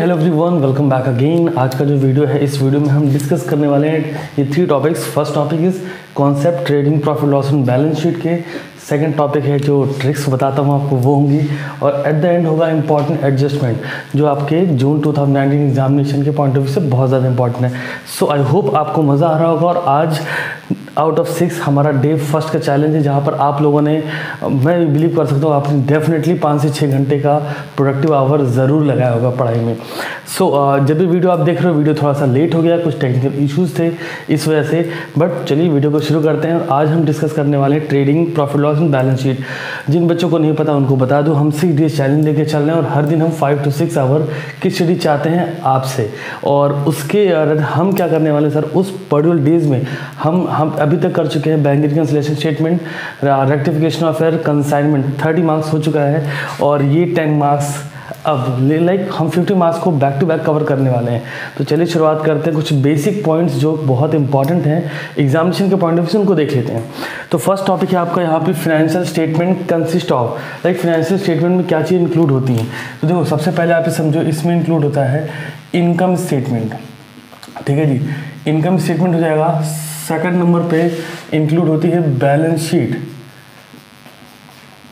Hello everyone, welcome back again. आज का जो वीडियो है, इस वीडियो में हम डिस्कस करने वाले हैं ये 3 topics. First topic is concept trading profit loss and balance sheet के। सेकंड टॉपिक है जो ट्रिक्स बताता हूँ आपको वो होंगी, और एट द एंड होगा इंपॉर्टेंट एडजस्टमेंट जो आपके जून 2019 एग्जामिनेशन के पॉइंट ऑफ व्यू से बहुत ज़्यादा इंपॉर्टेंट है। सो आई होप आपको मज़ा आ रहा होगा। और आज आउट ऑफ 6 हमारा डे फर्स्ट का चैलेंज है, जहाँ पर आप लोगों ने, मैं बिलीव कर सकता हूँ, आपने डेफिनेटली 5 से 6 घंटे का प्रोडक्टिव आवर ज़रूर लगाया होगा पढ़ाई में। जब भी वीडियो आप देख रहे हो, वीडियो थोड़ा सा लेट हो गया, कुछ टेक्निकल इश्यूज़ थे इस वजह से। बट चलिए वीडियो को शुरू करते हैं। आज हम डिस्कस करने वाले हैं trading profit loss and balance sheet. जिन बच्चों को नहीं पता उनको बता दूँ, हम 6 डेज चैलेंज लेके चल रहे हैं, और हर दिन हम 5 to 6 आवर की स्टडी चाहते हैं आपसे। और उसके हम क्या करने वाले सर, उस पर्टिकुलर डेज में हम अभी तक कर चुके हैं bank reconciliation statement, rectification of error, consignment 30 marks हो चुका है, और ये 10 मार्क्स अब हम 50 मार्क्स को बैक टू बैक कवर करने वाले हैं। तो चलिए शुरुआत करते हैं। कुछ बेसिक पॉइंट्स जो बहुत इंपॉर्टेंट हैं एग्जामिनेशन के पॉइंट ऑफ व्यू से, उनको देख लेते हैं। तो फर्स्ट टॉपिक है आपका यहाँ पे financial statement consist of, financial statement में क्या चीज़ इंक्लूड होती हैं। तो देखो, सबसे पहले आप समझो, इसमें इंक्लूड होता है इनकम स्टेटमेंट। ठीक है जी, इनकम स्टेटमेंट हो जाएगा। सेकंड नंबर पे इंक्लूड होती है balance sheet,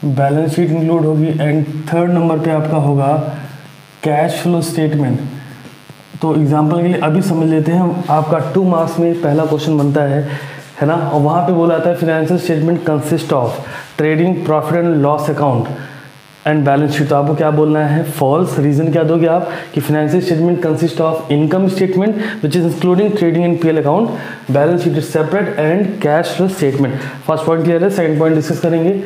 balance sheet include होगी। एंड थर्ड नंबर पे आपका होगा कैश फ्लो स्टेटमेंट। तो एग्जांपल के लिए अभी समझ लेते हैं, आपका 2 मार्क्स में पहला क्वेश्चन बनता है ना, और वहाँ पे बोला आता है financial statement consist of trading profit and loss account and balance sheet. तो आपको क्या बोलना है, फॉल्स। रीजन क्या दोगे आप कि financial statement consist of income statement which is including trading and PL account, balance sheet is separate, and cash flow statement. First point clear है। सेकंड पॉइंट डिस्कस करेंगे।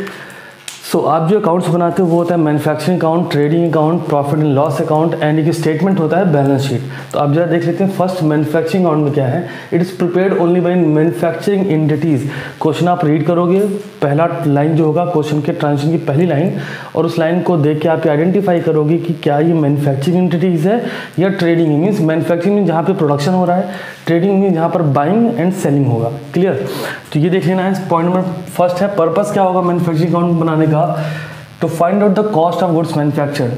आप जो अकाउंट्स बनाते हो वो होता है manufacturing account, trading account, profit and loss account, and एक स्टेटमेंट होता है बैलेंस शीट। तो आप जरा देख लेते हैं फर्स्ट मैन्युफैक्चरिंग अकाउंट में क्या है। It is prepared only by manufacturing entities. Question आप रीड करोगे, पहला लाइन जो होगा क्वेश्चन के ट्रांजिशन की पहली लाइन, और उस लाइन को देख के आप आइडेंटिफाई करोगे कि क्या ये मैन्युफैक्चरिंग एंटिटीज है या ट्रेडिंग। मीन्स मैन्युफैक्चरिंग में जहाँ पे प्रोडक्शन हो रहा है, ट्रेडिंग में जहाँ पर बाइंग एंड सेलिंग होगा। क्लियर। तो ये देख लेना है। पॉइंट नंबर फर्स्ट है, पर्पस क्या होगा मैन्युफैक्चरिंग अकाउंट बनाने का, तो find out the cost of goods manufacture.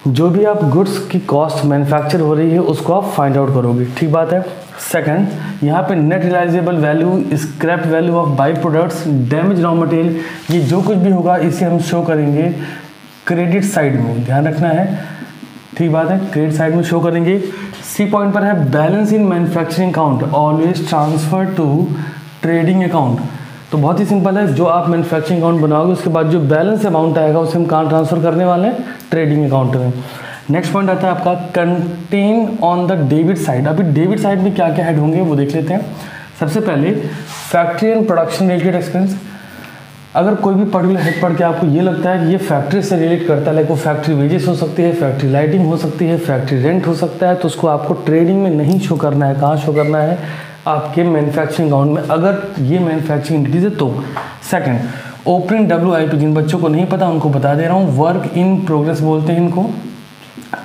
जो भी आप गुड्स की कॉस्ट मैन्युफैक्चर हो रही है उसको आप फाइंड आउट करोगे। ठीक बात है। सेकंड, यहाँ पे net realisable value, scrap value of by products, damage raw material, ये जो कुछ भी होगा इसे हम शो करेंगे क्रेडिट साइड में, ध्यान रखना है। ठीक बात है, क्रेडिट साइड में शो करेंगे। सी पॉइंट पर है balance in manufacturing account always transfer to trading account. तो बहुत ही सिंपल है, जो आप मैन्युफैक्चरिंग अकाउंट बनाओगे उसके बाद जो बैलेंस अमाउंट आएगा उसे हम कहाँ ट्रांसफर करने वाले हैं, ट्रेडिंग अकाउंट में। नेक्स्ट पॉइंट आता है आपका contain on the debit side. अभी डेबिट साइड में क्या क्या हेड होंगे वो देख लेते हैं। सबसे पहले factory and production related expense. अगर कोई भी पर्टिकुलर हेड पढ़ के आपको ये लगता है कि ये फैक्ट्री से रिलेट करता है, लाइक वो फैक्ट्री वेजेस हो सकती है, फैक्ट्री लाइटिंग हो सकती है, फैक्ट्री रेंट हो सकता है, तो उसको आपको ट्रेडिंग में नहीं शो करना है। कहाँ शो करना है, आपके मैन्युफैक्चरिंग अकाउंट में, अगर ये मैन्युफैक्चरिंग एंटिटीज है तो। सेकंड, ओपनिंग WIP, जिन बच्चों को नहीं पता उनको बता दे रहा हूँ, वर्क इन प्रोग्रेस बोलते हैं इनको।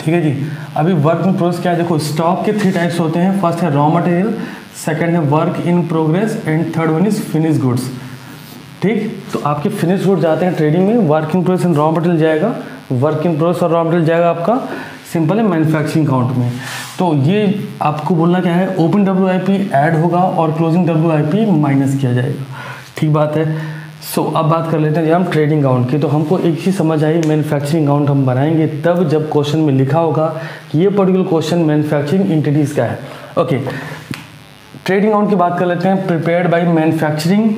ठीक है जी। अभी वर्क इन प्रोग्रेस क्या है, देखो स्टॉक के 3 टाइप्स होते हैं। फर्स्ट है रॉ मटेरियल, सेकंड है work in progress, and third one is finish goods. ठीक, तो आपके फिनिश गुड्स जाते हैं ट्रेडिंग में, work in progress and raw material जाएगा, वर्क इन प्रोग्रेस और रॉ मटेरियल जाएगा आपका सिंपल है मैन्युफैक्चरिंग अकाउंट में। तो ये आपको बोलना क्या है, ओपन WIP ऐड होगा और क्लोजिंग WIP माइनस किया जाएगा। ठीक बात है। अब बात कर लेते हैं जब हम ट्रेडिंग अकाउंट की। तो हमको एक चीज़ समझ आई, मैन्युफैक्चरिंग अकाउंट हम बनाएंगे तब जब क्वेश्चन में लिखा होगा कि ये पर्टिकुलर क्वेश्चन मैन्युफैक्चरिंग एंटिटीज़ का है। ओके, ट्रेडिंग अकाउंट की बात कर लेते हैं। Prepared by manufacturing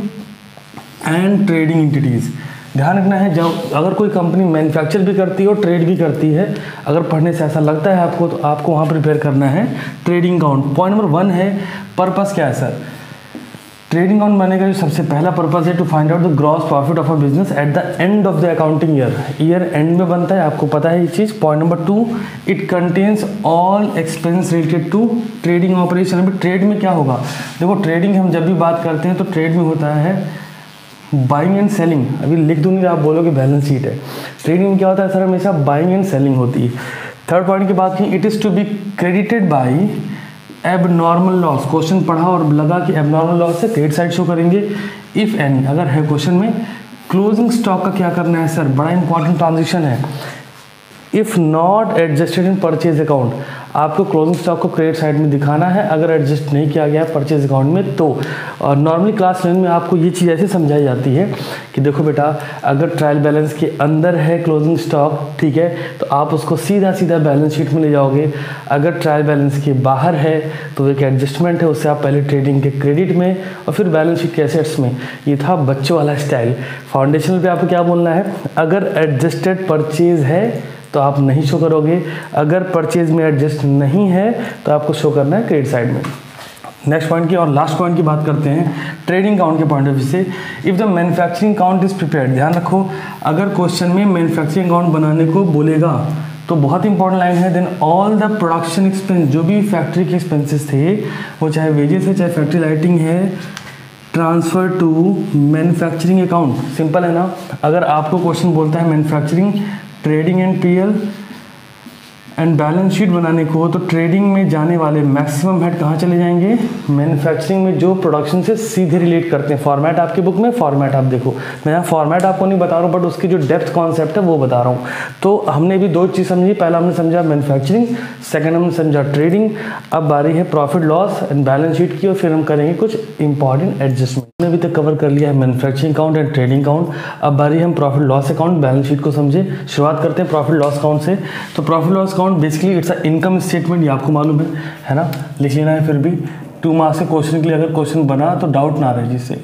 and trading entities. ध्यान रखना है, जब अगर कोई कंपनी मैन्युफैक्चर भी करती है और ट्रेड भी करती है, अगर पढ़ने से ऐसा लगता है आपको, तो आपको वहाँ प्रिपेयर करना है ट्रेडिंग अकाउंट। पॉइंट नंबर 1 है पर्पस क्या है सर, ट्रेडिंग अकाउंट बनाने का जो सबसे पहला पर्पस है to find out the gross profit of a business at the end of the accounting year end में बनता है, आपको पता है ये चीज़। Point number 2, it contains all expense related to trading operation. अभी ट्रेड में क्या होगा, देखो ट्रेडिंग हम जब भी बात करते हैं तो ट्रेड में होता है बाइंग एंड सेलिंग। अभी लिख दूंगी, आप बोलोगे बैलेंस शीट है। ट्रेडिंग में क्या होता है सर, हमेशा बाइंग एंड सेलिंग होती है। थर्ड पॉइंट की बात की, it is to be credited by abnormal loss. Question पढ़ा और लगा कि एबनॉर्मल लॉस से क्रेडिट साइड शो करेंगे इफ़ एनी, अगर है क्वेश्चन में। क्लोजिंग स्टॉक का क्या करना है सर, बड़ा इंपॉर्टेंट ट्रांजिशन है। If not adjusted in purchase account, आपको क्लोजिंग स्टॉक को क्रेडिट साइड में दिखाना है अगर एडजस्ट नहीं किया गया है परचेज अकाउंट में तो। और नॉर्मली क्लास 9 में आपको ये चीज़ ऐसे समझाई जाती है कि देखो बेटा, अगर ट्रायल बैलेंस के अंदर है क्लोजिंग स्टॉक, ठीक है, तो आप उसको सीधा सीधा बैलेंस शीट में ले जाओगे। अगर ट्रायल बैलेंस के बाहर है तो एक एडजस्टमेंट है, उससे आप पहले ट्रेडिंग के क्रेडिट में और फिर बैलेंस शीट के एसेट्स में। ये था बच्चों वाला स्टाइल। फाउंडेशनल पे आपको क्या बोलना है, अगर एडजस्टेड परचेज है तो आप नहीं शो करोगे, अगर परचेज में एडजस्ट नहीं है तो आपको शो करना है क्रेडिट साइड में। नेक्स्ट पॉइंट की और लास्ट पॉइंट की बात करते हैं ट्रेडिंग काउंट के पॉइंट ऑफ व्यू से। If the manufacturing count is prepared, ध्यान रखो अगर क्वेश्चन में मैन्युफैक्चरिंग काउंट बनाने को बोलेगा तो बहुत इंपॉर्टेंट लाइन है, then all the production expense, जो भी फैक्ट्री के एक्सपेंसेस थे, वो चाहे वेजेस है चाहे फैक्ट्री लाइटिंग है, transfer to manufacturing account. Simple है ना। अगर आपको क्वेश्चन बोलता है manufacturing, trading and PL and balance sheet बनाने को, तो ट्रेडिंग में जाने वाले मैक्सिमम हेड कहाँ चले जाएंगे, मैन्युफैक्चरिंग में, जो प्रोडक्शन से सीधे रिलेट करते हैं। फॉर्मेट आपकी बुक में फॉर्मेट आप देखो, मैं यहाँ फॉर्मेट आपको नहीं बता रहा हूँ बट उसकी जो डेप्थ कॉन्सेप्ट है वो बता रहा हूँ। तो हमने भी दो चीज़ समझी, पहला हमने समझा मैन्युफैक्चरिंग, सेकेंड हमने समझा ट्रेडिंग। अब बारी है profit loss and balance sheet की और फिर हम करेंगे कुछ इंपॉर्टेंट एडजस्टमेंट। हमने अभी तक कवर कर लिया है manufacturing count and trading count. अब बारी हम profit loss account, balance sheet को समझे। शुरुआत करते हैं प्रॉफिट लॉस अकाउंट से। तो profit loss account basically it's a income statement, ये आपको मालूम है ना, लिख लेना है। फिर भी 2 मार्क्स के क्वेश्चन के लिए अगर क्वेश्चन बना तो डाउट ना रहे जिससे,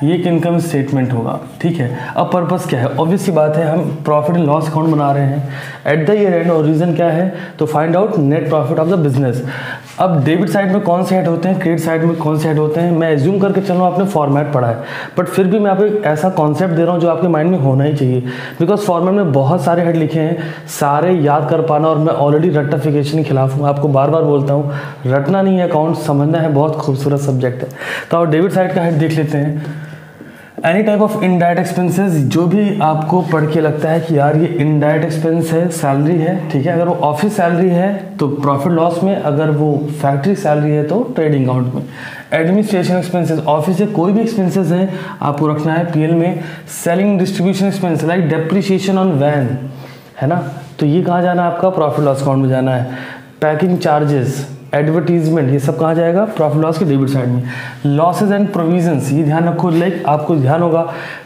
ये एक इनकम स्टेटमेंट होगा, ठीक है। अब पर्पस क्या है, ऑब्वियस सी बात है, हम प्रॉफिट एंड लॉस अकाउंट बना रहे हैं एट द ईयर एंड, और रीज़न क्या है, तो find out net profit of the business. अब डेबिट साइड में कौन से हेड होते हैं, क्रेडिट साइड में कौन से हेड होते हैं, मैं एज्यूम करके चल रहा हूँ आपने फॉर्मेट पढ़ा है, बट फिर भी मैं आपको एक ऐसा कॉन्सेप्ट दे रहा हूँ जो आपके माइंड में होना ही चाहिए, बिकॉज फॉर्मेट में बहुत सारे हेड लिखे हैं, सारे याद कर पाना, और मैं ऑलरेडी रट्टाफिकेशन के खिलाफ हूँ, आपको बार बार बोलता हूँ, रटना नहीं है, अकाउंट समझना है, बहुत खूबसूरत सब्जेक्ट है। तो आप डेबिट साइड का हेड देख लेते हैं। Any type of indirect expenses, जो भी आपको पढ़ के लगता है कि यार ये इनडायरेक्ट एक्सपेंस है, सैलरी है, ठीक है, अगर वो ऑफिस सैलरी है तो प्रॉफिट लॉस में, अगर वो फैक्ट्री सैलरी है तो ट्रेडिंग अकाउंट में। एडमिनिस्ट्रेशन एक्सपेंसेस, ऑफिस से कोई भी एक्सपेंसेस है आपको रखना है पीएल में। Selling distribution expense like depreciation on van, है ना, तो ये कहाँ जाना है आपका, प्रॉफिट लॉस अकाउंट में जाना है। पैकिंग चार्जेस, एडवर्टीजमेंट, ये सब कहाँ जाएगा, प्रॉफिट लॉस के डेबिट साइड में। लॉसेज एंड प्रोविजंस, ये ध्यान रखो, लाइक आपको ध्यान होगा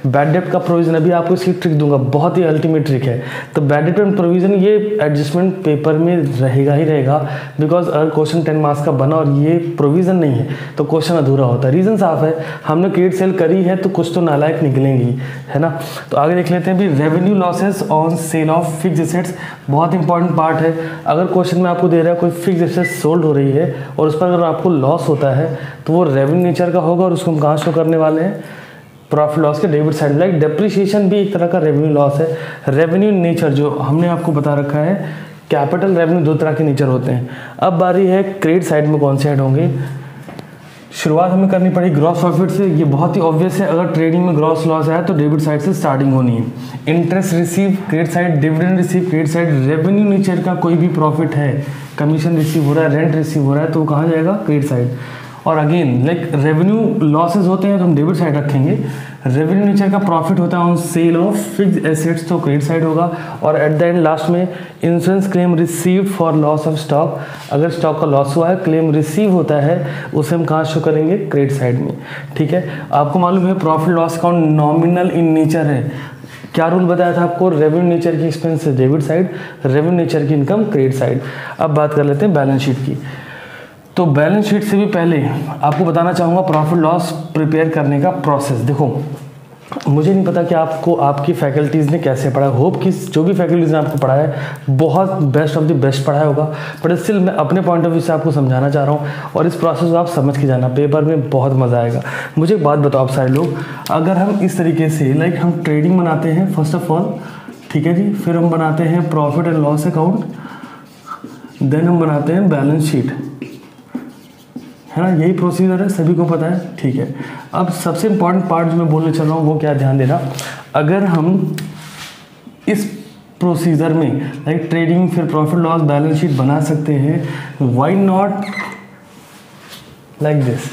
बैड डेट का प्रोविजन, अभी आपको इसकी ट्रिक दूंगा, बहुत ही अल्टीमेट ट्रिक है। तो बैड डेट एंड प्रोविजन ये एडजस्टमेंट पेपर में रहेगा ही रहेगा, बिकॉज अगर क्वेश्चन 10 मार्क्स का बना और ये प्रोविजन नहीं है तो क्वेश्चन अधूरा होता है। रीजन साफ है, हमने क्रेडिट सेल करी है तो कुछ तो नालायक निकलेंगी, है ना। तो आगे देख लेते हैं भी, revenue losses on sale of fix assets, बहुत इंपॉर्टेंट पार्ट है। अगर क्वेश्चन में आपको दे रहा है कोई फिक्स एसेट सोल्ड रही है और उस पर अगर आपको लॉस होता है तो वो रेवेन्यू नेचर का होगा, और उसको हम कहाँ शो करने वाले हैं, प्रॉफिट लॉस के डेबिट साइड। लाइक डेप्रिसिएशन भी एक तरह का रेवेन्यू लॉस है। रेवेन्यू नेचर जो हमने आपको बता रखा है, कैपिटल रेवेन्यू 2 तरह के नेचर होते हैं। अब बारी है क्रेडिट साइड में कौन से हेड होंगे। शुरुआत हमें करनी पड़ी ग्रॉस प्रॉफिट से, ये बहुत ही ऑब्वियस है, अगर ट्रेडिंग में ग्रॉस लॉस है तो डेबिट साइड से स्टार्टिंग होनी है। Interest receive credit side, dividend receive credit side, revenue nature का कोई भी प्रॉफिट है, कमीशन रिसीव हो रहा है, रेंट रिसीव हो रहा है, तो वो कहाँ जाएगा, क्रेडिट साइड। और अगेन लाइक रेवेन्यू लॉसेज होते हैं तो हम डेबिट साइड रखेंगे। रेवेन्यू नेचर का प्रॉफिट होता है on sale of fixed assets तो क्रेडिट साइड होगा। और एट द एंड लास्ट में insurance claim receive for loss of stock, अगर स्टॉक का लॉस हुआ है, क्लेम रिसीव होता है, उसे हम कहाँ शो करेंगे, क्रेडिट साइड में, ठीक है। आपको मालूम है profit loss account nominal in nature है। क्या रूल बताया था आपको, रेवेन्यू नेचर की expense debit side, revenue nature की इनकम क्रेडिट साइड। अब बात कर लेते हैं बैलेंस शीट की। तो बैलेंस शीट से भी पहले आपको बताना चाहूँगा प्रॉफिट लॉस प्रिपेयर करने का प्रोसेस। देखो मुझे नहीं पता कि आपको आपकी फैकल्टीज़ ने कैसे पढ़ा, होप कि जो भी फैकल्टीज़ ने आपको पढ़ाया है बहुत बेस्ट ऑफ द बेस्ट पढ़ाया होगा, बट स्टिल मैं अपने पॉइंट ऑफ व्यू से आपको समझाना चाह रहा हूँ, और इस प्रोसेस को आप समझ के जाना, पेपर में बहुत मज़ा आएगा। मुझे एक बात बताओ आप सारे लोग, अगर हम इस तरीके से लाइक हम ट्रेडिंग बनाते हैं फर्स्ट ऑफ ऑल, ठीक है जी, फिर हम बनाते हैं profit and loss account, then हम बनाते हैं बैलेंस शीट, है ना, यही प्रोसीजर है, सभी को पता है, ठीक है। अब सबसे इम्पॉर्टेंट पार्ट जो मैं बोलने चल रहा हूँ वो क्या, ध्यान देना, अगर हम इस प्रोसीजर में लाइक ट्रेडिंग फिर प्रॉफिट लॉस बैलेंस शीट बना सकते हैं, व्हाई नॉट लाइक दिस।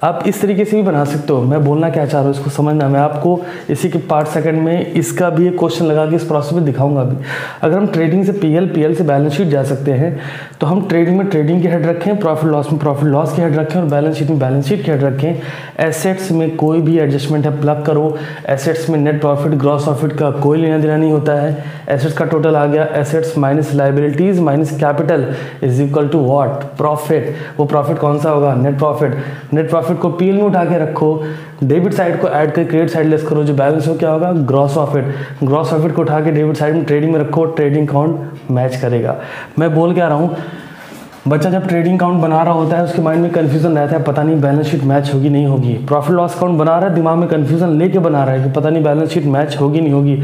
आप इस तरीके से भी बना सकते हो। मैं बोलना क्या चाह रहा हूँ इसको समझना, मैं आपको इसी के पार्ट सेकंड में इसका भी एक क्वेश्चन लगा के इस प्रोसेस में दिखाऊंगा भी। अगर हम ट्रेडिंग से पीएल से बैलेंस शीट जा सकते हैं, तो हम ट्रेडिंग में ट्रेडिंग के हेड रखें, प्रॉफिट लॉस में प्रॉफिट लॉस के हेड रखें और बैलेंस शीट में बैलेंस शीट के हेड रखें। एसेट्स में कोई भी एडजस्टमेंट है प्लग करो। एसेट्स में नेट प्रॉफिट ग्रॉस प्रॉफिट का कोई लेना देना नहीं होता है। एसेट्स का टोटल आ गया, assets minus liabilities minus capital is equal to what, profit. वो प्रॉफिट कौन सा होगा, नेट प्रॉफिट। नेट प्रॉफिट को पीएल में उठा के रखो, डेबिट साइड को ऐड कर क्रेडिट साइड लेस करो, जो बैलेंस हो क्या होगा, ग्रॉस प्रॉफिट। ग्रॉस प्रॉफिट को उठा के डेबिट साइड में ट्रेडिंग में रखो, ट्रेडिंग अकाउंट मैच करेगा। मैं बोल क्या रहा हूँ, बच्चा जब ट्रेडिंग अकाउंट बना रहा होता है उसके माइंड में कन्फ्यूजन रहता है, पता नहीं बैलेंस शीट मैच होगी नहीं होगी। प्रॉफिट लॉस अकाउंट बना रहा है, दिमाग में कन्फ्यूजन लेके बना रहा है कि पता नहीं बैलेंस शीट मैच होगी नहीं होगी।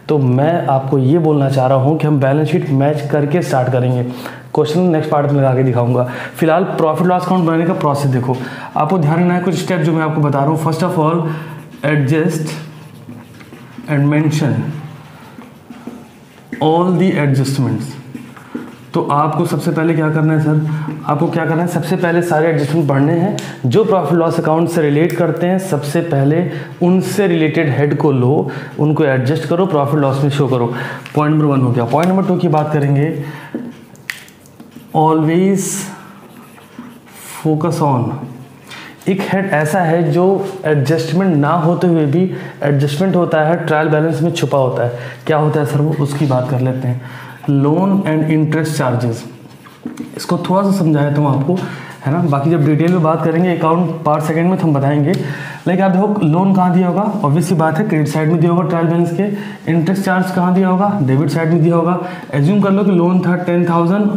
तो मैं आपको ये बोलना चाह रहा हूँ कि हम बैलेंस शीट मैच करके स्टार्ट करेंगे। क्वेश्चन नेक्स्ट पार्ट में लगा के दिखाऊंगा। फिलहाल प्रॉफिट लॉस अकाउंट बनाने का प्रोसेस देखो, आपको ध्यान रखना है कुछ स्टेप जो मैं आपको बता रहा हूँ। First of all, adjust and mention all the adjustments. तो आपको सबसे पहले क्या करना है सर, आपको क्या करना है, सबसे पहले सारे एडजस्टमेंट पढ़ने हैं जो प्रॉफिट लॉस अकाउंट से रिलेट करते हैं। सबसे पहले उनसे रिलेटेड हेड को लो, उनको एडजस्ट करो, प्रॉफिट लॉस में शो करो। पॉइंट नंबर 1 हो गया। पॉइंट नंबर 2 की बात करेंगे, ऑलवेज फोकस ऑन। एक हेड ऐसा है जो एडजस्टमेंट ना होते हुए भी एडजस्टमेंट होता है, ट्रायल बैलेंस में छुपा होता है। क्या होता है सर वो, उसकी बात कर लेते हैं। लोन एंड इंटरेस्ट चार्जेस, इसको थोड़ा सा समझाया तो आपको, है ना। बाकी जब डिटेल में बात करेंगे अकाउंट पार्ट सेकंड में तो हम बताएंगे। लेकिन आप देखो लोन कहाँ दिया होगा, ऑब्वियस सी बात है क्रेडिट साइड में दिया होगा ट्रायल बैलेंस के। इंटरेस्ट चार्ज कहाँ दिया होगा, डेबिट साइड में दिया होगा। एज्यूम कर लो कि लोन था 10,000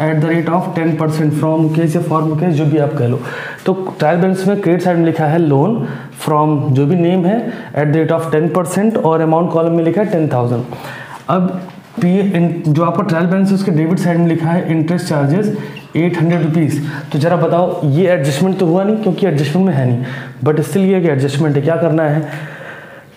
at the rate of 10% from Mukesh या फॉर मुकेश, जो भी आप कह लो। तो ट्रायल बैलेंस में क्रेडिट साइड में लिखा है लोन फ्रॉम जो भी नेम है एट द रेट ऑफ 10% और अमाउंट कॉलम में लिखा है 10,000। अब जो आपका ट्रायल बैलेंस है उसके डेबिट साइड में लिखा है इंटरेस्ट चार्जेस 800 रुपीज़। तो जरा बताओ, ये एडजस्टमेंट तो हुआ नहीं क्योंकि एडजस्टमेंट में है नहीं, बट स्टिल ये कि एडजस्टमेंट है। क्या करना है,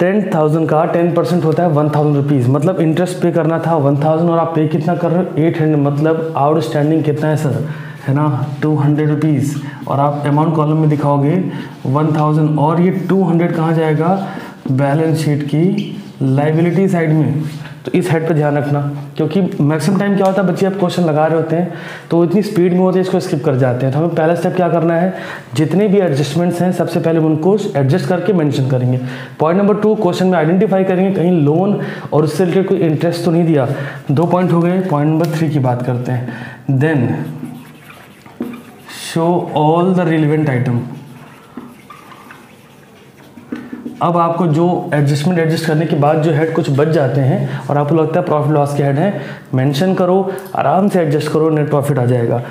10,000 का 10% होता है 1,000 रुपीज़, मतलब इंटरेस्ट पे करना था 1,000 और आप पे कितना कर रहे हो 800, मतलब आउटस्टैंडिंग कितना है सर, है ना 200 रुपीज़। और आप अमाउंट कॉलम में दिखाओगे 1,000 और ये 200 कहाँ जाएगा, बैलेंस शीट की लाइबिलिटी साइड में। तो इस हेड पे ध्यान रखना, क्योंकि मैक्सिमम टाइम क्या होता है बच्चे अब क्वेश्चन लगा रहे होते हैं तो इतनी स्पीड में होते हैं इसको स्किप कर जाते हैं। तो हमें पहला स्टेप क्या करना है, जितने भी एडजस्टमेंट्स हैं सबसे पहले उनको एडजस्ट करके मेंशन करेंगे। पॉइंट नंबर 2, क्वेश्चन में आइडेंटिफाई करेंगे कहीं लोन और उससे रिलेटेड कोई इंटरेस्ट तो नहीं दिया। 2 पॉइंट हो गए। पॉइंट नंबर 3 की बात करते हैं। Then show all the relevant item. अब आपको जो एडजस्टमेंट एडजस्ट करने के बाद जो हेड कुछ बच जाते हैं और आपको लगता है प्रॉफिट लॉस के हेड हैं, मेंशन करो, आराम से एडजस्ट करो, नेट प्रॉफिट आ जाएगा।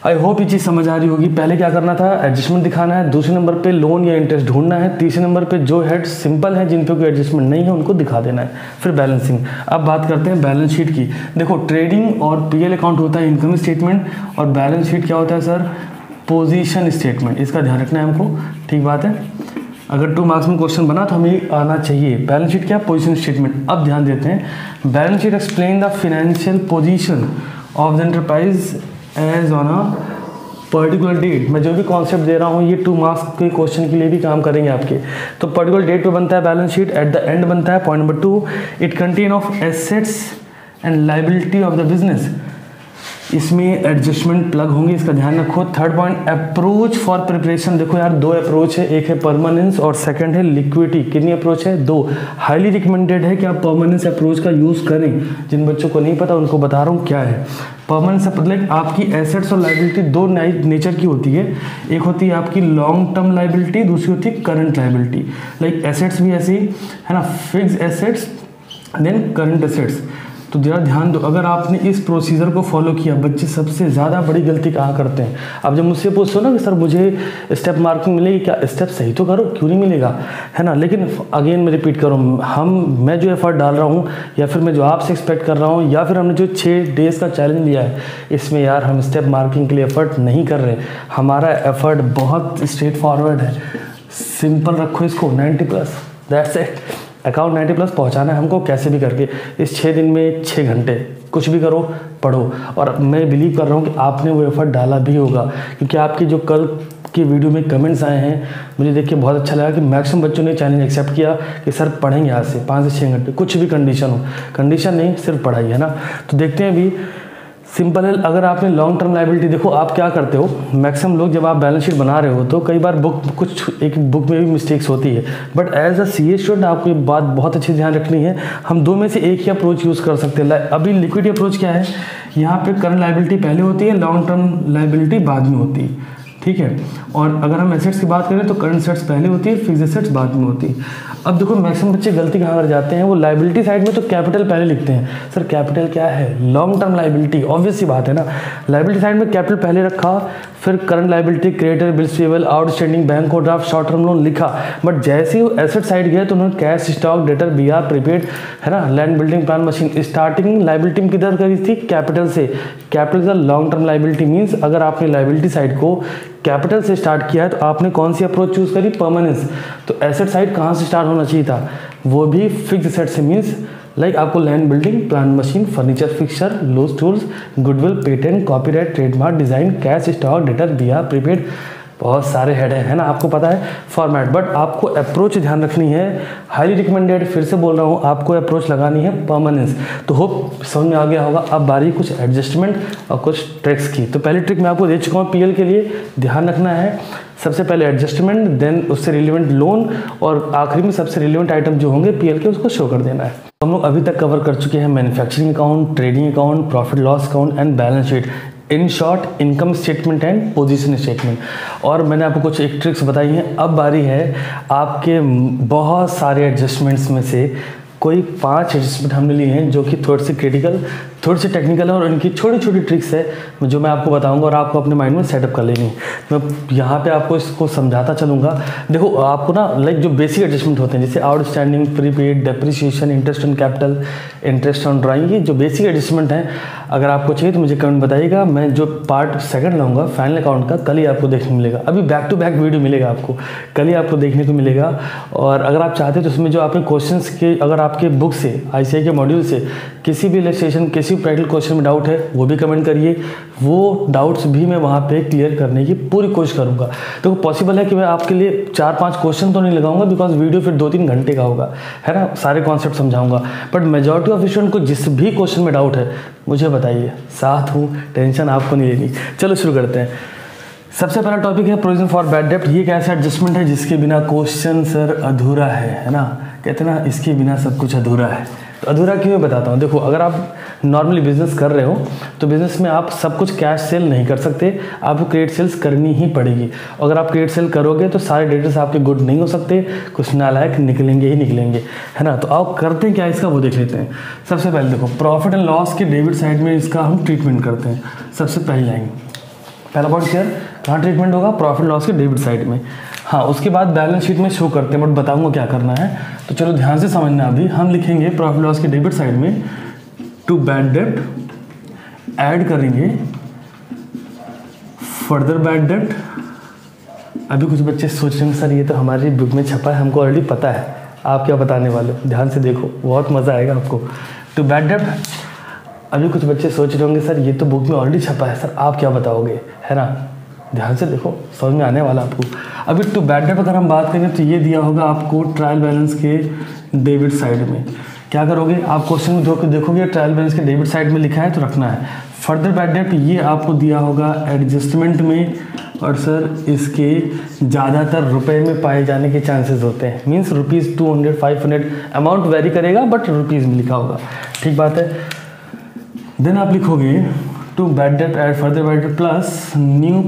आई होप ये चीज़ समझ आ रही होगी। पहले क्या करना था, एडजस्टमेंट दिखाना है। दूसरे नंबर पे लोन या इंटरेस्ट ढूंढना है। तीसरे नंबर पे जो हेड सिंपल है जिन पे कोई एडजस्टमेंट नहीं है उनको दिखा देना है। फिर बैलेंसिंग। अब बात करते हैं बैलेंस शीट की। देखो ट्रेडिंग और पीएल अकाउंट होता है इनकम स्टेटमेंट और बैलेंस शीट क्या होता है सर, पोजीशन स्टेटमेंट। इसका ध्यान रखना है हमको, ठीक बात है। अगर 2 मार्क्स में क्वेश्चन बना तो हमें आना चाहिए। बैलेंस शीट क्या, पोजीशन स्टेटमेंट। अब ध्यान देते हैं, balance sheet explain the financial position of the enterprise as on a particular date. मैं जो भी कॉन्सेप्ट दे रहा हूँ ये 2 मार्क्स के क्वेश्चन के लिए भी काम करेंगे आपके। तो पर्टिकुलर डेट पे बनता है balance sheet, eight the and बनता है। Point number 2, it contain of assets and liability of the business. इसमें एडजस्टमेंट प्लग होंगे, इसका ध्यान रखो। Third point, approach for preparation. देखो यार 2 अप्रोच है, एक है परमानेंस और सेकंड है लिक्विडिटी। कितनी अप्रोच है, 2। हाईली रिकमेंडेड है कि आप परमानेंस अप्रोच का यूज़ करें। जिन बच्चों को नहीं पता उनको बता रहा हूँ क्या है परमानेंस। मतलब आपकी एसेट्स और लाइबिलिटी 2 नेचर की होती है। एक होती है आपकी लॉन्ग टर्म लाइबिलिटी, दूसरी होती है करंट लाइबिलिटी। लाइक एसेट्स भी ऐसी है ना, fix assets then current assets. तो जरा ध्यान दो, अगर आपने इस प्रोसीजर को फॉलो किया, बच्चे सबसे ज़्यादा बड़ी गलती कहाँ करते हैं। अब जब मुझसे पूछो ना कि सर मुझे स्टेप मार्किंग मिलेगी क्या, स्टेप सही तो करो, क्यों नहीं मिलेगा, है ना। लेकिन अगेन मैं रिपीट करूँ, मैं जो एफर्ट डाल रहा हूँ या फिर मैं जो आपसे एक्सपेक्ट कर रहा हूँ या फिर हमने जो 6 डेज़ का चैलेंज लिया है, इसमें यार हम स्टेप मार्किंग के लिए एफर्ट नहीं कर रहे। हमारा एफर्ट बहुत स्ट्रेट फॉरवर्ड है, सिंपल रखो इसको, 90+, दैट्स इट। अकाउंट 90+ पहुंचाना है हमको कैसे भी करके। इस 6 दिन में 6 घंटे कुछ भी करो, पढ़ो। और मैं बिलीव कर रहा हूँ कि आपने वो एफर्ट डाला भी होगा, क्योंकि आपकी जो कल की वीडियो में कमेंट्स आए हैं, मुझे देख के बहुत अच्छा लगा कि मैक्सिमम बच्चों ने चैलेंज एक्सेप्ट किया कि सर पढ़ेंगे आज से 5 से 6 घंटे, कुछ भी कंडीशन हो, कंडीशन नहीं सिर्फ पढ़ाई, है ना। तो देखते हैं अभी, सिंपल है। अगर आपने लॉन्ग टर्म लाइबिलिटी, देखो आप क्या करते हो, मैक्सिमम लोग जब आप बैलेंस शीट बना रहे हो तो कई बार एक बुक में भी मिस्टेक्स होती है, but as a CA student आपको ये बात बहुत अच्छी ध्यान रखनी है, हम दो में से एक ही अप्रोच यूज़ कर सकते हैं। अभी लिक्विडिटी अप्रोच क्या है, यहाँ पे करंट लाइबिलिटी पहले होती है, लॉन्ग टर्म लाइबिलिटी बाद में होती है, ठीक है। और अगर हम एसेट्स की बात करें तो करंट एसेट्स पहले होती है, फिक्स्ड एसेट्स बाद में होती है। अब देखो मैक्सिमम बच्चे गलती कहाँ कर जाते हैं, वो लाइबिलिटी साइड में तो कैपिटल पहले लिखते हैं। सर कैपिटल क्या है, लॉन्ग टर्म लाइबिलिटी, ऑब्वियस सी बात है ना। लाइबिलिटी साइड में कैपिटल पहले रखा, फिर current liability, creditor, bills payable, outstanding, bank overdraft, short term loan लिखा, बट जैसे ही वो एसेट साइड गया तो उन्होंने cash, stock, debtor, BR, prepaid, है ना, land, building, plan, machine, starting liability में किधर करी थी, कैपिटल से। कैपिटल का लॉन्ग टर्म लाइबिलिटी मीन्स अगर आपने लाइबिलिटी साइड को कैपिटल से स्टार्ट किया है तो आपने कौन सी अप्रोच चूज करी, परमानेंस। तो एसेट साइड कहाँ से स्टार्ट होना चाहिए था, वो भी फिक्स एसेट से, मीन्स लाइक आपको land, building, plan, machine, furniture, fixture, loose tools, goodwill, patent, copyright, trademark, design, cash, stock, debtor, BR, prepaid, बहुत सारे हेड है ना, आपको पता है फॉर्मेट, बट आपको अप्रोच ध्यान रखनी है, हाईली रिकमेंडेड, फिर से बोल रहा हूँ, आपको अप्रोच लगानी है परमानेंस। तो होप समझ में आ गया होगा। अब बारी कुछ एडजस्टमेंट और कुछ ट्रिक्स की। तो पहली ट्रिक मैं आपको दे चुका हूँ पीएल के लिए, ध्यान रखना है सबसे पहले एडजस्टमेंट, देन उससे रिलेवेंट लोन, और आखिरी में सबसे रिलेवेंट आइटम जो होंगे पीएल के उसको शो कर देना है। हम लोग अभी तक कवर कर चुके हैं manufacturing account, trading account, profit loss account and balance sheet, in short income statement and position statement, और मैंने आपको कुछ एक ट्रिक्स बताई हैं। अब बारी है आपके बहुत सारे एडजस्टमेंट्स में से कोई 5 एडजस्टमेंट हमने लिए हैं जो कि थोड़ी सी क्रिटिकल, थोड़ी सी टेक्निकल है, और इनकी छोटी छोटी ट्रिक्स है जो मैं आपको बताऊंगा और आपको अपने माइंड में सेटअप कर लेनी है। मैं यहाँ पे आपको इसको समझाता चलूँगा। देखो आपको ना लाइक जो बेसिक एडजस्टमेंट होते हैं जैसे outstanding, prepaid, depreciation, interest on capital, interest on drawing, ये जो बेसिक एडजस्टमेंट हैं अगर आपको चाहिए तो मुझे कमेंट बताइएगा। मैं जो पार्ट सेकंड लाऊंगा फाइनल अकाउंट का, कल ही आपको देखने मिलेगा। अभी बैक टू बैक वीडियो मिलेगा आपको, कल ही आपको देखने को मिलेगा। और अगर आप चाहते हैं तो उसमें जो आपके क्वेश्चंस के, अगर आपके बुक से, आईसीआई के मॉड्यूल से किसी भी इलस्ट्रेशन, किसी प्रैक्टिकल क्वेश्चन में डाउट है वो भी कमेंट करिए, वो डाउट्स भी मैं वहाँ पे क्लियर करने की पूरी कोशिश करूँगा। तो पॉसिबल है कि मैं आपके लिए 4-5 क्वेश्चन तो नहीं लगाऊंगा, बिकॉज वीडियो फिर 2-3 घंटे का होगा, है ना, सारे कॉन्सेप्ट समझाऊंगा। बट मेजॉरिटी ऑफ स्टूडेंट को जिस भी क्वेश्चन में डाउट है मुझे बताइए, साथ हूँ, टेंशन आपको नहीं लेनी। चलो शुरू करते हैं। सबसे पहला टॉपिक है प्रोविजन फॉर बैड डेब्ट। ये एक ऐसा एडजस्टमेंट है जिसके बिना क्वेश्चन सर अधूरा है ना, कहते ना इसके बिना सब कुछ अधूरा है। तो अधूरा क्यों मैं बताता हूँ। देखो अगर आप नॉर्मली बिजनेस कर रहे हो तो बिजनेस में आप सब कुछ कैश सेल नहीं कर सकते, आपको क्रेडिट सेल्स करनी ही पड़ेगी। अगर आप क्रेडिट सेल करोगे तो सारे डेटर्स आपके गुड नहीं हो सकते, कुछ नालायक निकलेंगे ही निकलेंगे, है ना। तो आप करते हैं क्या इसका वो देख लेते हैं। सबसे पहले देखो प्रॉफिट एंड लॉस के डेबिट साइड में इसका हम ट्रीटमेंट करते हैं। सबसे पहली लाइन, पहला पॉइंट क्लियर, कहाँ ट्रीटमेंट होगा, प्रॉफिट लॉस के डेबिट साइड में। हाँ उसके बाद बैलेंस शीट में शो करते हैं, बट बताऊंगा क्या करना है। तो चलो ध्यान से समझना। अभी हम लिखेंगे प्रॉफिट लॉस के डेबिट साइड में टू बैड डेब्ट ऐड करेंगे फर्दर बैड डेब्ट। अभी कुछ बच्चे सोच रहे हैं सर ये तो हमारी बुक में छपा है, हमको ऑलरेडी पता है, आप क्या बताने वाले हो, ध्यान से देखो बहुत मज़ा आएगा आपको। टू बैड डेब्ट, अभी कुछ बच्चे सोच रहे होंगे सर ये तो बुक में ऑलरेडी छपा है, सर आप क्या बताओगे, है ना, ध्यान से देखो समझ में आने वाला आपको। अभी टू बैड डेब्ट अगर हम बात करें तो ये दिया होगा आपको ट्रायल बैलेंस के डेबिट साइड में। क्या करोगे आप क्वेश्चन में देखोगे ट्रायल बैलेंस के डेबिट साइड में लिखा है तो रखना है। फर्दर बैड डेब्ट ये आपको दिया होगा एडजस्टमेंट में, और सर इसके ज़्यादातर रुपए में पाए जाने के चांसेस होते हैं, मीन्स रुपीज़ 200, 500 अमाउंट वेरी करेगा बट रुपीज़ में लिखा होगा, ठीक बात है। देन आप लिखोगे टू बैड डेब्ट एड फर्दर बैड डेब्ट plus new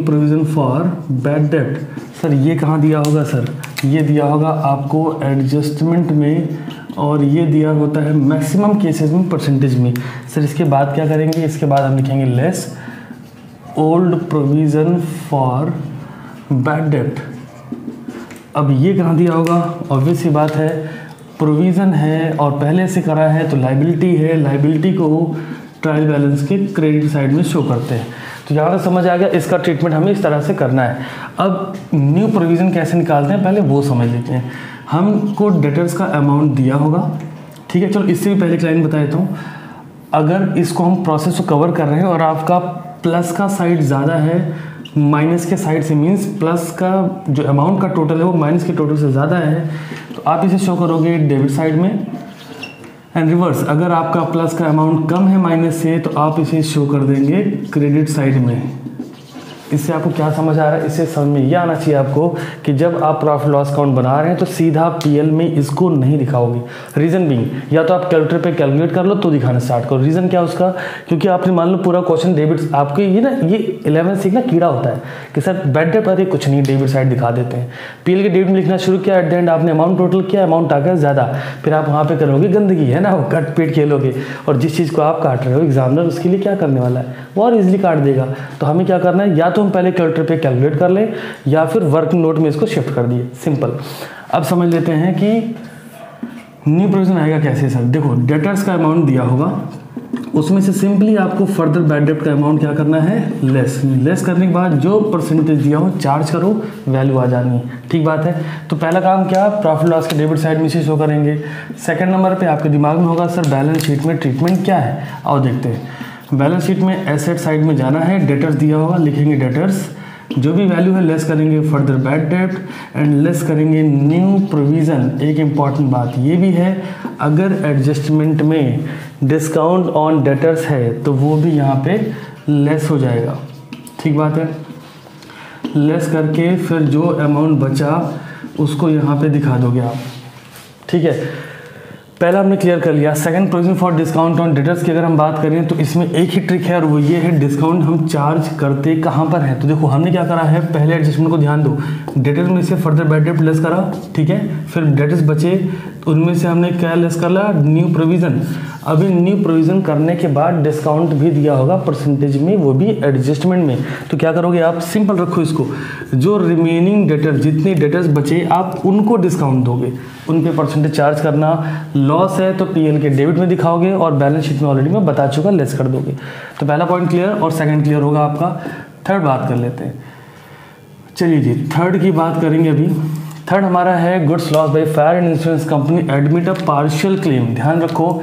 provision for bad डेब्ट। सर ये कहाँ दिया होगा, सर ये दिया होगा आपको एडजस्टमेंट में, और ये दिया होता है मैक्सिमम केसेस में परसेंटेज में। सर इसके बाद क्या करेंगे, इसके बाद हम लिखेंगे less old provision for bad डेब्ट। अब ये कहाँ दिया होगा, ऑब्वियस सी बात है प्रोविज़न है और पहले से करा है तो लाइबिलिटी है, लाइबिलिटी को ट्रायल बैलेंस के क्रेडिट साइड में शो करते हैं। तो यहाँ तक समझ आ गया, इसका ट्रीटमेंट हमें इस तरह से करना है। अब न्यू प्रोविज़न कैसे निकालते हैं पहले वो समझ लेते हैं। हमको डेटर्स का अमाउंट दिया होगा, ठीक है, चलो इससे भी पहले एक लाइन बता देता हूँ। अगर इसको हम प्रोसेस को कवर कर रहे हैं और आपका प्लस का साइड ज़्यादा है माइनस के साइड से, मीन्स प्लस का जो अमाउंट का टोटल है वो माइनस के टोटल से ज़्यादा है, तो आप इसे शो करोगे डेबिट साइड में। एंड रिवर्स, अगर आपका प्लस का अमाउंट कम है माइनस से तो आप इसे शो कर देंगे क्रेडिट साइड में। इससे आपको क्या समझ आ रहा है? इससे समझ में यह आना चाहिए आपको कि जब आप प्रॉफिट लॉस अकाउंट बना रहे हैं तो सीधा पीएल में इसको नहीं दिखाओगे। रीज़न बीइंग, या तो आप कैलकुलेटर पे कैलकुलेट कर लो तो दिखाना स्टार्ट करो। रीज़न क्या उसका? क्योंकि आपने मान लो पूरा क्वेश्चन डेबिट, आपके ये ना ये 11 से ना कीड़ा होता है कि सर बैड डेट पर कुछ नहीं, डेबिट साइड दिखा देते हैं। पीएल के डेबिट में लिखना शुरू किया, एट द एंड आपने अमाउंट टोटल किया, अमाउंट आ गया ज़्यादा, फिर आप वहाँ पर करोगे गंदगी, है ना, वो कट पीट खेलोगे, और जिस चीज़ को आप काट रहे हो एग्जामिनर उसके लिए क्या करने वाला है, वो और ईजिली काट देगा। तो हमें क्या करना है, या तो हम पहले कैलकुलेटर पे कैलकुलेट कर लें या फिर वर्किंग नोट में इसको शिफ्ट कर दिए, सिंपल। अब समझ लेते हैं कि न्यू प्रोविजन आएगा कैसे। सर देखो, डेटर्स का अमाउंट दिया होगा, उसमें से सिंपली आपको फर्दर बैड डेट का अमाउंट क्या करना है, लेस करने के बाद जो परसेंटेज दिया हो चार्ज करो, वैल्यू आ जानी है। ठीक बात है। तो पहला काम क्या, प्रॉफिट लॉस के डेबिट साइड में से शो करेंगे। सेकंड नंबर पे आपके दिमाग में होगा सर बैलेंस शीट में ट्रीटमेंट क्या है, आओ देखते हैं। बैलेंस शीट में एसेट साइड में जाना है, डेटर्स दिया होगा, लिखेंगे डेटर्स, जो भी वैल्यू है लेस करेंगे further bad debt and less करेंगे न्यू प्रोविज़न। एक इम्पॉर्टेंट बात ये भी है, अगर एडजस्टमेंट में डिस्काउंट ऑन डेटर्स है तो वो भी यहाँ पे लेस हो जाएगा। ठीक बात है। लेस करके फिर जो अमाउंट बचा उसको यहाँ पे दिखा दोगे आप। ठीक है, पहला हमने क्लियर कर लिया। Second, provision for discount on debtors की अगर हम बात करें तो इसमें एक ही ट्रिक है और वो ये है, डिस्काउंट हम चार्ज करते कहाँ पर है। तो देखो हमने क्या करा है, पहले एडजस्टमेंट को ध्यान दो, डेटर्स में से फर्दर बैड डेट लेस करा, ठीक है, फिर डेटर्स बचे तो उनमें से हमने क्या लेस करा, न्यू प्रोविज़न। अभी न्यू प्रोविज़न करने के बाद डिस्काउंट भी दिया होगा परसेंटेज में, वो भी एडजस्टमेंट में। तो क्या करोगे आप, सिंपल रखो इसको, जो रिमेनिंग डेटर, जितने डेटर्स बचे आप उनको डिस्काउंट दोगे, उन पे परसेंटेज चार्ज करना। लॉस है तो पीएल के डेबिट में दिखाओगे और बैलेंस शीट में ऑलरेडी मैं बता चुका, लेस कर दोगे। तो पहला पॉइंट क्लियर और सेकंड क्लियर होगा आपका। थर्ड बात कर लेते हैं, चलिए जी थर्ड की बात करेंगे अभी। थर्ड हमारा है goods loss by fire and insurance company admit a partial claim. ध्यान रखो,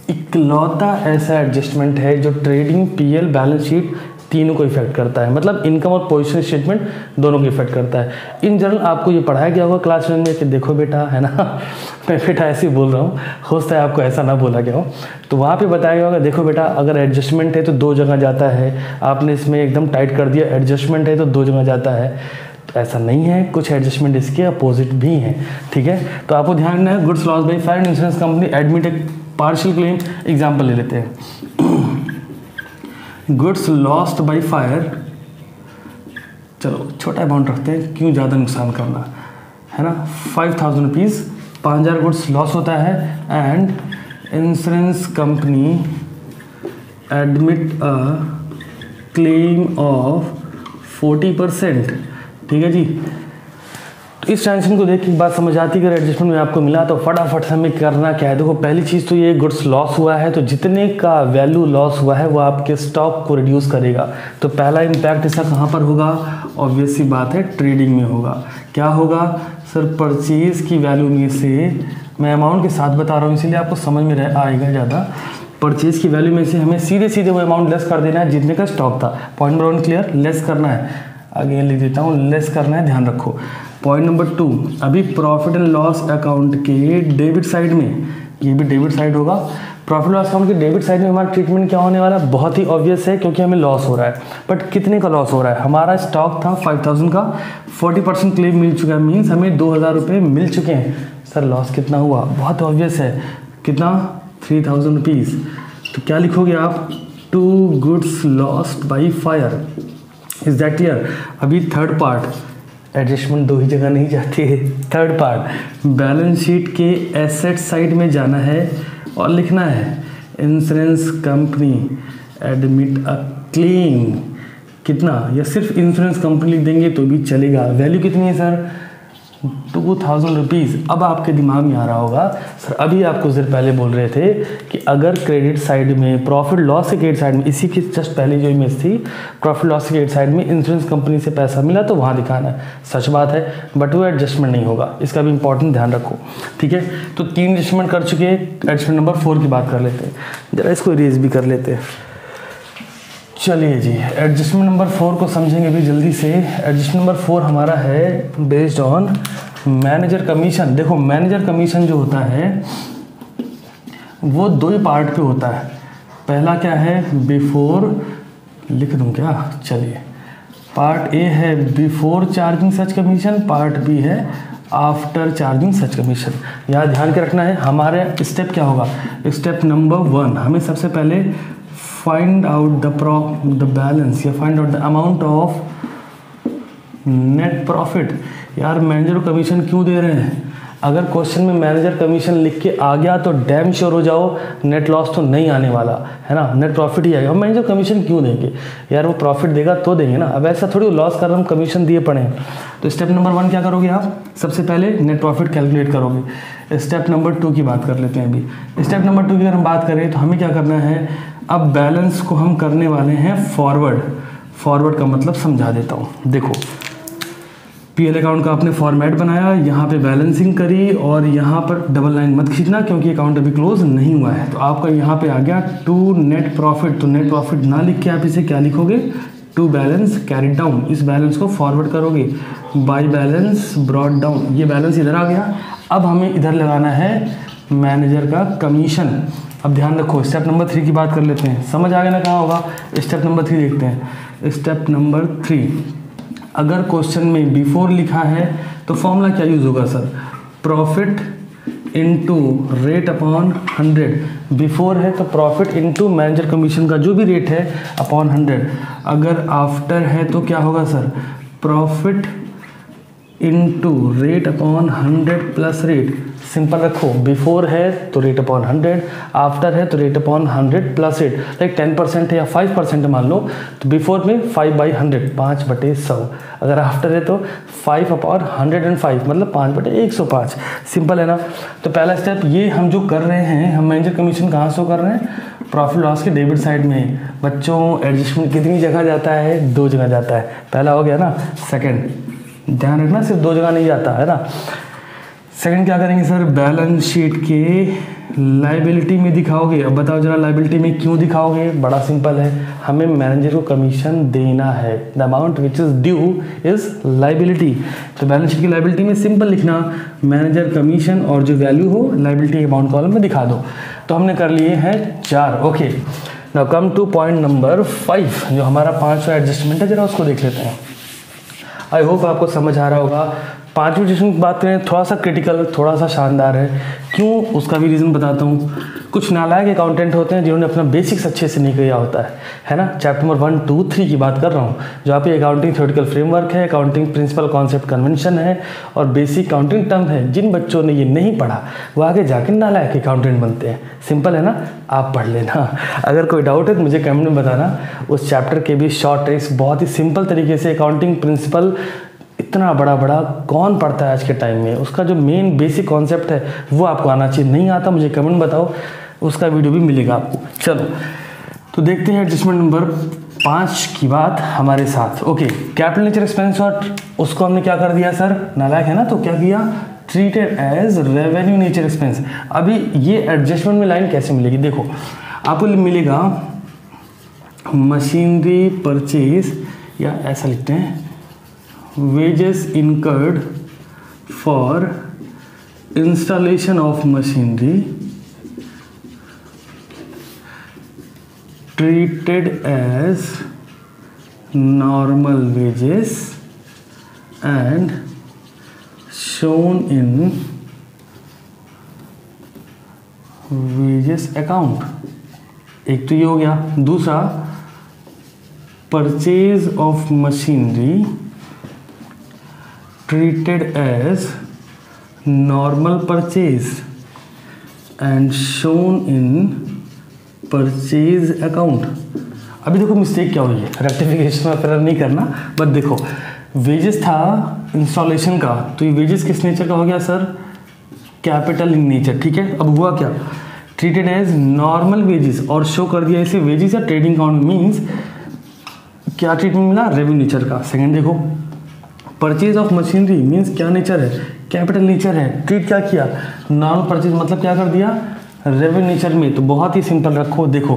इकलौता ऐसा एडजस्टमेंट है जो ट्रेडिंग, पीएल, बैलेंस शीट तीनों को इफेक्ट करता है, मतलब इनकम और पोजीशन स्टेटमेंट दोनों को इफेक्ट करता है। इन जनरल आपको ये पढ़ाया गया होगा क्लास 1 में कि देखो बेटा, है ना, मैं बेटा ऐसे ही बोल रहा हूँ, हो सकता है आपको ऐसा ना बोला गया हो, तो वहाँ पे बताया गया होगा देखो बेटा अगर एडजस्टमेंट है तो 2 जगह जाता है, आपने इसमें एकदम टाइट कर दिया, एडजस्टमेंट है तो 2 जगह जाता है। तो ऐसा नहीं है, कुछ एडजस्टमेंट इसके अपोजिट भी हैं। ठीक है, तो आपको ध्यान रखना है, goods loss by fire and insurance company admit A partial claim. Example ले लेते हैं, गुड्स लॉस्ट बाई फायर, चलो छोटा अमाउंट रखते हैं, क्यों ज़्यादा नुकसान करना, है ना। 5000 रुपीज़, 5000 गुड्स लॉस होता है and insurance company admit a claim of 40%। ठीक है जी, तो इस ट्रांजेक्शन को देख के एक बात समझ आती है, अगर एडजस्टमेंट में आपको मिला तो फटाफट हमें करना क्या है। देखो पहली चीज़ तो ये गुड्स लॉस हुआ है, तो जितने का वैल्यू लॉस हुआ है वो आपके स्टॉक को रिड्यूस करेगा। तो पहला इम्पैक्ट इसका कहाँ पर होगा, ऑब्वियस सी बात है ट्रेडिंग में होगा। क्या होगा सर, परचेज की वैल्यू में से, मैं अमाउंट के साथ बता रहा हूँ इसीलिए आपको समझ में आएगा ज़्यादा, परचेज की वैल्यू में से हमें सीधे सीधे वो अमाउंट लेस कर देना है जितने का स्टॉक था। पॉइंट नंबर 1 क्लियर, लेस करना है, आगे लिख देता हूँ, लेस करना है, ध्यान रखो। पॉइंट नंबर 2, अभी प्रॉफिट एंड लॉस अकाउंट के डेबिट साइड में, ये भी डेबिट साइड होगा, प्रॉफिट लॉस अकाउंट के डेबिट साइड में हमारा ट्रीटमेंट क्या होने वाला है, बहुत ही ऑब्वियस है क्योंकि हमें लॉस हो रहा है। बट कितने का लॉस हो रहा है, हमारा स्टॉक था 5000 का, 40% क्लेम मिल चुका है, मीन्स हमें 2000 रुपये मिल चुके हैं। सर लॉस कितना हुआ, बहुत ऑब्वियस है, कितना, 3000 रुपीज़। तो क्या लिखोगे आप, 2 goods lost by fire. Is that clear. अभी थर्ड पार्ट, एडजस्टमेंट 2 ही जगह नहीं जाती है। थर्ड पार्ट, बैलेंस शीट के एसेट साइड में जाना है और लिखना है insurance company admit a claim. कितना, या सिर्फ इंश्योरेंस कंपनी लिख देंगे तो भी चलेगा। वैल्यू कितनी है सर, 2000 रुपीज़। अब आपके दिमाग में आ रहा होगा सर, अभी आपको कुछ देर पहले बोल रहे थे कि अगर क्रेडिट साइड में, प्रॉफिट लॉस के क्रेडिट साइड में, इसी की जस्ट पहले जो इमेज थी, प्रॉफिट लॉस के क्रेडिट साइड में इंश्योरेंस कंपनी से पैसा मिला तो वहाँ दिखाना है। सच बात है, बट वो एडजस्टमेंट नहीं होगा, इसका भी इंपॉर्टेंट ध्यान रखो। ठीक है, तो 3 एडजस्टमेंट कर चुके हैं। एडजस्टमेंट नंबर 4 की बात कर लेते हैं, जरा इसको इरेज भी कर लेते हैं। चलिए जी, एडजस्टमेंट नंबर 4 को समझेंगे भी जल्दी से। एडजस्टमेंट नंबर 4 हमारा है बेस्ड ऑन मैनेजर कमीशन। देखो मैनेजर कमीशन जो होता है वो 2 ही पार्ट पे होता है। पहला क्या है, बिफोर, लिख दूं क्या, चलिए, पार्ट ए है before charging such commission, part B है आफ्टर चार्जिंग सच कमीशन। यहाँ ध्यान के रखना है हमारे स्टेप क्या होगा। स्टेप नंबर 1, हमें सबसे पहले फाइंड आउट द बैलेंस या find out the amount of net profit. यार मैनेजर को कमीशन क्यों दे रहे हैं? अगर क्वेश्चन में मैनेजर कमीशन लिख के आ गया तो डैम श्योर हो जाओ नेट लॉस तो नहीं आने वाला है ना, नेट प्रॉफिट ही आएगा। हम मैनेजर कमीशन क्यों देंगे यार, वो प्रॉफिट देगा तो देंगे ना। अब ऐसा थोड़ी लॉस कर हम कमीशन दिए पड़े हैं। तो स्टेप नंबर 1 क्या करोगे आप, सबसे पहले नेट प्रॉफिट कैलकुलेट करोगे। स्टेप नंबर 2 की बात कर लेते हैं अभी। स्टेप नंबर 2 की अगर हम बात करें तो हमें क्या करना है, अब बैलेंस को हम करने वाले हैं फॉरवर्ड। फॉरवर्ड का मतलब समझा देता हूँ। देखो पीएल अकाउंट का आपने फॉर्मेट बनाया, यहाँ पे बैलेंसिंग करी और यहाँ पर डबल लाइन मत खींचना क्योंकि अकाउंट अभी क्लोज नहीं हुआ है। तो आपका यहाँ पे आ गया टू नेट प्रॉफिट। तो नेट प्रॉफिट ना लिख के आप इसे क्या लिखोगे, टू बैलेंस कैरिड डाउन। इस बैलेंस को फॉरवर्ड करोगे बाय बैलेंस ब्रॉट डाउन। ये बैलेंस इधर आ गया। अब हमें इधर लगाना है मैनेजर का कमीशन। अब ध्यान रखो स्टेप नंबर 3 की बात कर लेते हैं। समझ आ गया ना कहाँ होगा। स्टेप नंबर 3 देखते हैं। स्टेप नंबर 3, अगर क्वेश्चन में बिफोर लिखा है तो फॉर्मूला क्या यूज होगा sir, profit into rate upon 100। Before है तो प्रॉफिट इनटू मैनेजर कमीशन का जो भी रेट है अपॉन 100। अगर आफ्टर है तो क्या होगा sir, profit into rate upon 100 plus rate. Simple रखो, बिफोर है तो रेट अपॉन 100, आफ्टर है तो rate upon 100 plus rate. Like 10% है या 5% मान लो तो बिफोर में 5/100 5/100। अगर आफ्टर है तो 5/105 मतलब 5/105। सिंपल है ना। तो पहला स्टेप ये हम जो कर रहे हैं, हम मैनेजर कमीशन कहाँ शो कर रहे हैं, प्रॉफिट लॉस के डेबिट साइड में। बच्चों एडजस्टमेंट कितनी जगह जाता है, 2 जगह जाता है। पहला हो गया ना, सेकंड ध्यान रखना सिर्फ 2 जगह नहीं जाता है ना। सेकंड क्या करेंगे सर, बैलेंस शीट के लाइबिलिटी में दिखाओगे। अब बताओ जरा लाइबिलिटी में क्यों दिखाओगे, बड़ा सिंपल है, हमें मैनेजर को कमीशन देना है। The amount which is due is liability. तो बैलेंस शीट की लाइबिलिटी में सिंपल लिखना मैनेजर कमीशन और जो वैल्यू हो लाइबिलिटी अमाउंट कॉलम में दिखा दो। तो हमने कर लिए हैं 4। Okay, now come two point number 5 जो हमारा 5वां एडजस्टमेंट है, जरा उसको देख लेते हैं। आई होप आपको समझ आ रहा होगा। 5वीं एडजस्टमेंट की बात करें, थोड़ा सा क्रिटिकल, थोड़ा सा शानदार है। क्यों, उसका भी रीज़न बताता हूँ। कुछ नालायक अकाउंटेंट होते हैं जिन्होंने अपना बेसिक्स अच्छे से नहीं किया होता है ना। चैप्टर नंबर 1, 2, 3 की बात कर रहा हूँ, जो आप अकाउंटिंग थ्योरेटिकल फ्रेमवर्क है, अकाउंटिंग प्रिंसिपल कॉन्सेप्ट कन्वेंशन है और बेसिक अकाउंटिंग टर्म है। जिन बच्चों ने ये नहीं पढ़ा वो आगे जाकर नालायक अकाउंटेंट बनते हैं। सिंपल है ना, आप पढ़ लेना। अगर कोई डाउट है तो मुझे कमेंट में बताना। उस चैप्टर के भी शॉर्ट ट्रिक्स बहुत ही सिंपल तरीके से, अकाउंटिंग प्रिंसिपल इतना बड़ा कौन पढ़ता है आज के टाइम में, उसका जो मेन बेसिक कॉन्सेप्ट है वो आपको आना चाहिए। नहीं आता मुझे कमेंट बताओ, उसका वीडियो भी मिलेगा आपको। चलो तो देखते हैं एडजस्टमेंट नंबर 5 की बात हमारे साथ। ओके, कैपिटल नेचर एक्सपेंस और उसको हमने क्या कर दिया सर, नालायक है ना, तो क्या किया, treated as revenue nature expense. अभी ये एडजस्टमेंट में लाइन कैसे मिलेगी, देखो आपको मिलेगा मशीनरी परचेज, या ऐसा लिखते हैं wages incurred for installation of machinery treated as normal wages and shown in wages account। एक तो ये हो गया। दूसरा, purchase of machinery treated as normal purchase and shown in purchase account। अभी देखो मिस्टेक क्या हुई है, रेक्टिफिकेशन में फिर नहीं करना, बट देखो वेजेस था इंस्टॉलेशन का, तो ये वेजेस किस नेचर का हो गया सर, कैपिटल इन नेचर। ठीक है, अब हुआ क्या, ट्रीटेड एज नॉर्मल वेजेस और शो कर दिया इसे वेजेस या ट्रेडिंग अकाउंट। मीन्स क्या ट्रीटमेंट मिला, रेवेन्यू नेचर का। सेकंड देखो, परचेज ऑफ मशीनरी मीन्स क्या नेचर है, कैपिटल नेचर है। ट्रीट क्या किया, नॉर्मल परचेज मतलब क्या कर दिया, रेवेन्यू नेचर में। तो बहुत ही सिंपल रखो, देखो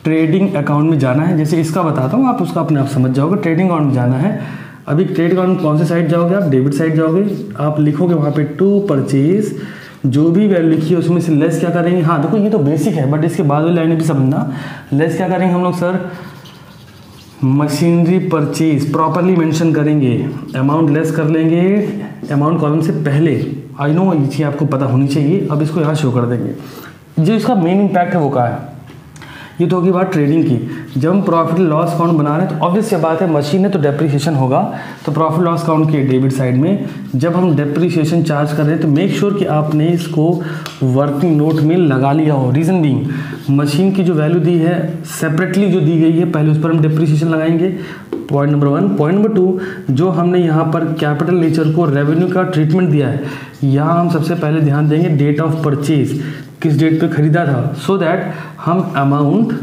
ट्रेडिंग अकाउंट में जाना है। जैसे इसका बताता हूँ, आप उसका अपने आप समझ जाओगे। ट्रेडिंग अकाउंट में जाना है। अभी ट्रेड अकाउंट कौन से साइड जाओगे आप? डेबिट साइड जाओगे। आप लिखोगे वहाँ पे टू परचेज, जो भी वैल्यू लिखी है उसमें से लेस क्या करेंगे। हाँ देखो, ये तो बेसिक है, बट इसके बाद वाली लाइन भी समझना। लेस क्या करेंगे हम लोग sir? Machinery purchase properly mention करेंगे, अमाउंट लेस कर लेंगे अमाउंट कॉलम से पहले। आई नो ये चीज़ आपको पता होनी चाहिए। अब इसको यहाँ शो कर देंगे। जो इसका मेन इम्पैक्ट है वो क्या है? ये तो होगी बात ट्रेडिंग की। जब हम प्रॉफिट लॉस अकाउंट बना रहे हैं तो ऑब्वियस ये बात है, मशीन है तो डेप्रिसिएशन होगा। तो प्रॉफिट लॉस अकाउंट के डेबिट साइड में जब हम डेप्रिसिएशन चार्ज कर रहे हैं तो मेक श्योर कि आपने इसको वर्किंग नोट में लगा लिया हो। रीज़न बीइंग, मशीन की जो वैल्यू दी है सेपरेटली जो दी गई है, पहले उस पर हम डेप्रिसिएशन लगाएंगे। Point number 1। पॉइंट नंबर 2, जो हमने यहाँ पर कैपिटल नेचर को रेवेन्यू का ट्रीटमेंट दिया है, यहाँ हम सबसे पहले ध्यान देंगे डेट ऑफ परचेज, किस डेट पे खरीदा था, सो दैट हम amount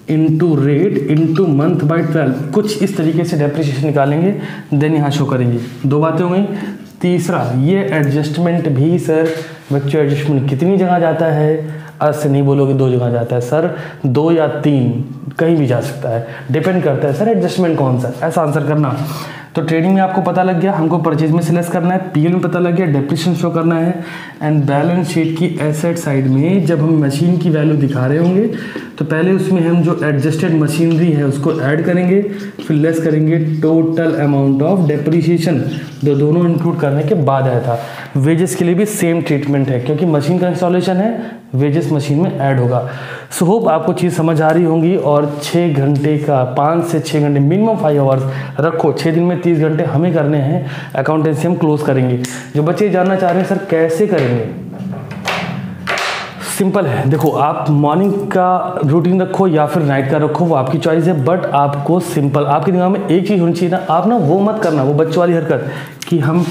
into rate into month by 12 कुछ इस तरीके से डेप्रिसिएशन निकालेंगे, देन यहाँ शो करेंगे। 2 बातें हो गई। तीसरा, ये एडजस्टमेंट भी सर बच्चों, एडजस्टमेंट कितनी जगह जाता है? से नहीं बोलोगे 2 जगह जाता है सर, 2 या 3 कहीं भी जा सकता है, डिपेंड करता है सर एडजस्टमेंट कौन सा, ऐसा आंसर करना। तो ट्रेडिंग में आपको पता लग गया, हमको परचेज में से लेस करना है। पीएल में पता लग गया, डेप्रिसिएशन शो करना है। एंड बैलेंस शीट की एसेट साइड में जब हम मशीन की वैल्यू दिखा रहे होंगे तो पहले उसमें हम जो एडजस्टेड मशीनरी है उसको ऐड करेंगे, फिर लेस करेंगे टोटल अमाउंट ऑफ डेप्रिसिएशन, जो दोनों इंक्लूड करने के बाद आया था। वेजेस के लिए भी सेम ट्रीटमेंट है, क्योंकि मशीन का इंस्टॉलेशन है, वेजेस मशीन में ऐड होगा। सो होप आपको चीज़ समझ आ रही होंगी। और 6 घंटे का 5 से 6 घंटे मिनिमम 5 आवर्स रखो। 6 दिन में 30 घंटे हमें करने हैं, अकाउंटेंसी हम क्लोज करेंगे। जो बच्चे जानना चाह रहे हैं सर कैसे करेंगे, सिंपल है। देखो, आप मॉर्निंग का रूटीन रखो या फिर नाइट का रखो, वो आपकी चॉइस है। बट आपको सिंपल, आपके दिमाग में एक चीज़ होनी चाहिए ना, आप ना वो मत करना वो बच्चों वाली हरकत कि हम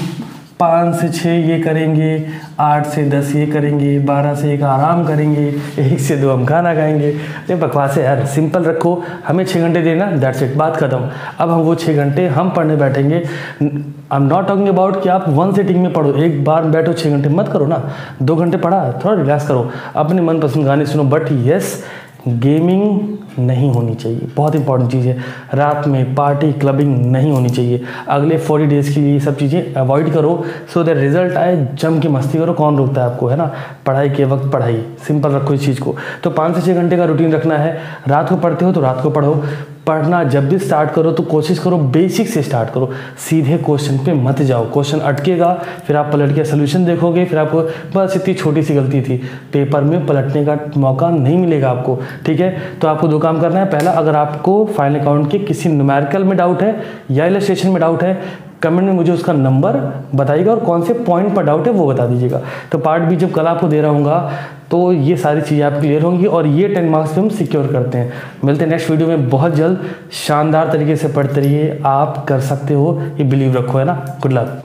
5 से 6 ये करेंगे, 8 से 10 ये करेंगे, 12 से 1 आराम करेंगे, 1 से 2 हम खाना खाएंगे। ये बकवास है यार, सिंपल रखो। हमें 6 घंटे देना, दैट्स इट, बात खत्म। अब हम वो 6 घंटे हम पढ़ने बैठेंगे। I am not talking about कि आप 1 सिटिंग में पढ़ो, एक बार बैठो 6 घंटे मत करो ना। 2 घंटे पढ़ा, थोड़ा रिलैक्स करो, अपने मनपसंद गाने सुनो। बट येस, गेमिंग नहीं होनी चाहिए, बहुत इंपॉर्टेंट चीज़ है। रात में पार्टी क्लबिंग नहीं होनी चाहिए। अगले 40 डेज़ के लिए ये सब चीज़ें अवॉइड करो, सो दैट रिजल्ट आए, जम के मस्ती करो। कौन रोकता है आपको, है ना? पढ़ाई के वक्त पढ़ाई, सिंपल रखो इस चीज़ को। तो 5 से 6 घंटे का रूटीन रखना है। रात को पढ़ते हो तो रात को पढ़ो। पढ़ना जब भी स्टार्ट करो तो कोशिश करो बेसिक से स्टार्ट करो, सीधे क्वेश्चन पे मत जाओ। क्वेश्चन अटकेगा, फिर आप पलट के सोल्यूशन देखोगे, फिर आपको बस इतनी छोटी सी गलती थी, पेपर में पलटने का मौका नहीं मिलेगा आपको। ठीक है, तो आपको 2 काम करना है। पहला, अगर आपको फाइनल अकाउंट के किसी न्यूमेरिकल में डाउट है या इलस्ट्रेशन में डाउट है, कमेंट में मुझे उसका नंबर बताइएगा और कौन से पॉइंट पर डाउट है वो बता दीजिएगा। तो पार्ट भी जब कल आपको दे रहा हूँगा तो ये सारी चीज़ें आप क्लियर होंगी और ये 10 मार्क्स पे हम सिक्योर करते हैं। मिलते हैं नेक्स्ट वीडियो में बहुत जल्द। शानदार तरीके से पढ़ते रहिए, आप कर सकते हो, ये बिलीव रखो, है ना? Good luck.